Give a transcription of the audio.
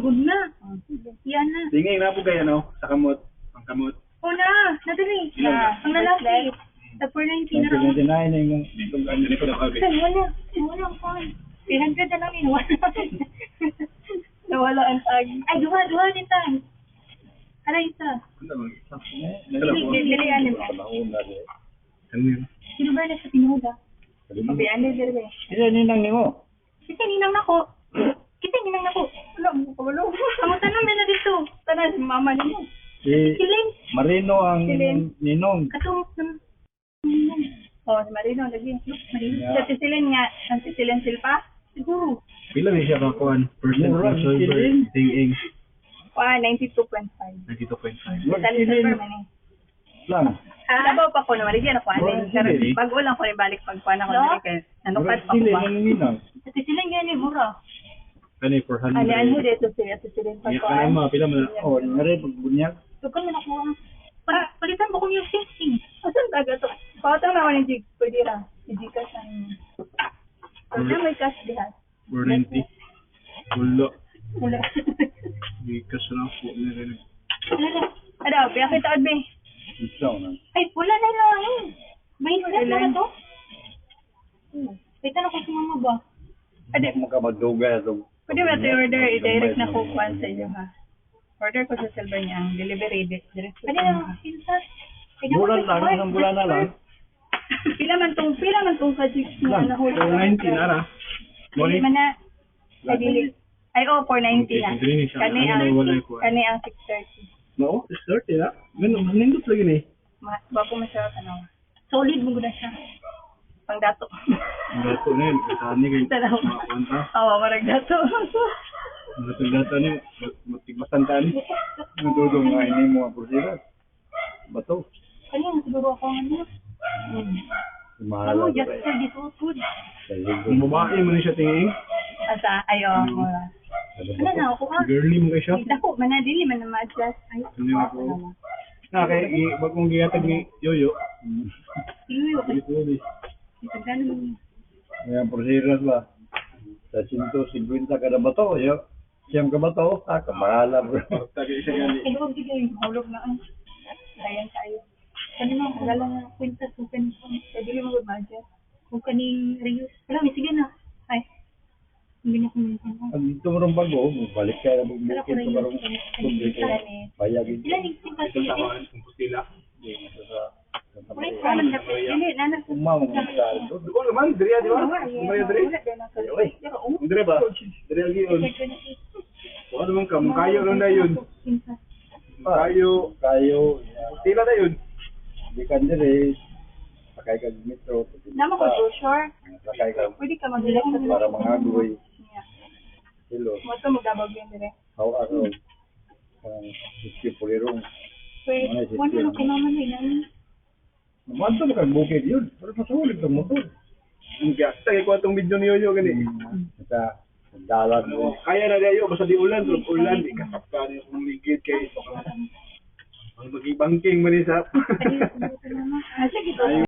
good na. Yan na. Tingin na po kayo, no? Sa kamot. Ang kamot. Una, nadali. Ilan na? Ang lalaki. Sa 490 na lang. 1999 na yung Itong ano ko na kabe. Saan, wala. Wala ang phone. 300 na lang yun. Nawala ang tag. Ay, duha din tag. Ano isa? Ano ba? Dilian mo. panahon na rin. Ano yun? Sino ba na sa pinuda? Mabiyan din dili. Kaya ninang ni mo. Kasi ninang nako. Kasi ninang nako. Wala mo ko wala. Ang tanong na dito. Tanan mama nimo. Si Siling. Marino ang Silin. ninong. Katong oh, si Marino lagi. Marino. Yeah. Sa Sisilin nga, ang Sisilin silpa. Siguro. Pila rin siya kakuan? Percent Mura, na silver. Silin. Tinging. 92.5. 92.5. Sa silver man eh. Lang. Labaw pa ko na Maria na ko Bro, ani. Pero Silin. bago lang ko rin balik pagkuan ako na kay nanukad pa ko Sili ba. ang ninang. Sa Sisilin gani mura. Kani 400. Ano dito sa Sisilin Iya, pagkuan. kani mo, pila mo na. Oh, ngari pagbunyag. Tukan man ako. Para palitan mo kung yung safety. Asan taga to? Pautang naman yung jig. Pwede lang. Si Gcash ang... Pwede may cash diha. 490. Wala. Wala. Gikas na po. Nirin. Ano, piya kita adbe. Isaw na. Ay, wala na lang. May wala na to. Wait, ano ko si mama ba? Adi mo ka magdugay ito. Pwede ba ito order? I-direct na ko kuhan sa inyo ha. Order ko sa silver niya ang delivery direct. Ano na, pintas? Bulan lang, isang bulan na lang. Pila man tong ka jigs na nahuli. 490 na ra. Dili man na. Ay, dili. Ay, 490 na. Okay, so Kani ano ang, wala ko. kani ang 630. No, 30 na. Ganun, manindot lagi ni. Ba ko masarap tanong. Solid mo guna siya. Pang dato. Ang dato na yun. Kasani kayo. Tanaw. Makunta. Awa, marag dato. Ang dato na yun. Matigbasan ka ni. Nadudong nga ini mo ang prosira. Bato. Kani ang siguro ako ano. Mahal Ano, ang just rin. for this food. Kung babae mo na siya tingin. Asa, ayo. Ano na ako ha? Girly mo kayo siya. Dako, manadili man na ma-adjust. Ay, Hindi mo ko. Wag mong gihatag ni Yoyo. Iyo, Dito di. itagano mo. Ngayon prosira ba? Sa 150 kada bato. Yo. Siyam ka bato. Kamahala bro. Tagay siya gani. Kaya huwag bigay, hulog na ang. Ayan tayo. Kanina, wala na kwenta sa kanina. Pwede mo mag-adjust. Kung kaning reuse. Wala, may sige na. Ay. Hindi na kung minsan. Pag dito mo rin bago, balik ka na Pero magbukit kung sa barong reuse, publiko. Bayagin. ilan yung simpa Ito sa kawan. Kung pustila. Wait, naman na po. Dili, nanan po. Umamang magkakaroon doon. Doon naman. Diri di ba? Kumaya diri. Diri ba? Diri lagi yun. Ano naman ka? Mungkayo lang na yun. Kayo. Kayo. Pustila na yun. Di ka dire. Sakay ka metro. Naman ko brochure. Sakay ka Pwede ka mag-direct sa para mga agoy. Yeah. Silo. Mo ito magdabag yun dire. How araw. Iski pulirong. Wait, one na ko naman yun. Namanto mo kang bukid yun. Pero pasulit ang motor. Ang gasta kay ko atong video ni Yoyo gani. Sa dalan mo. Kaya na dayo basta di ulan, ulan ikasap ka ni kung ligid kay ang magibangking man sa. Sige,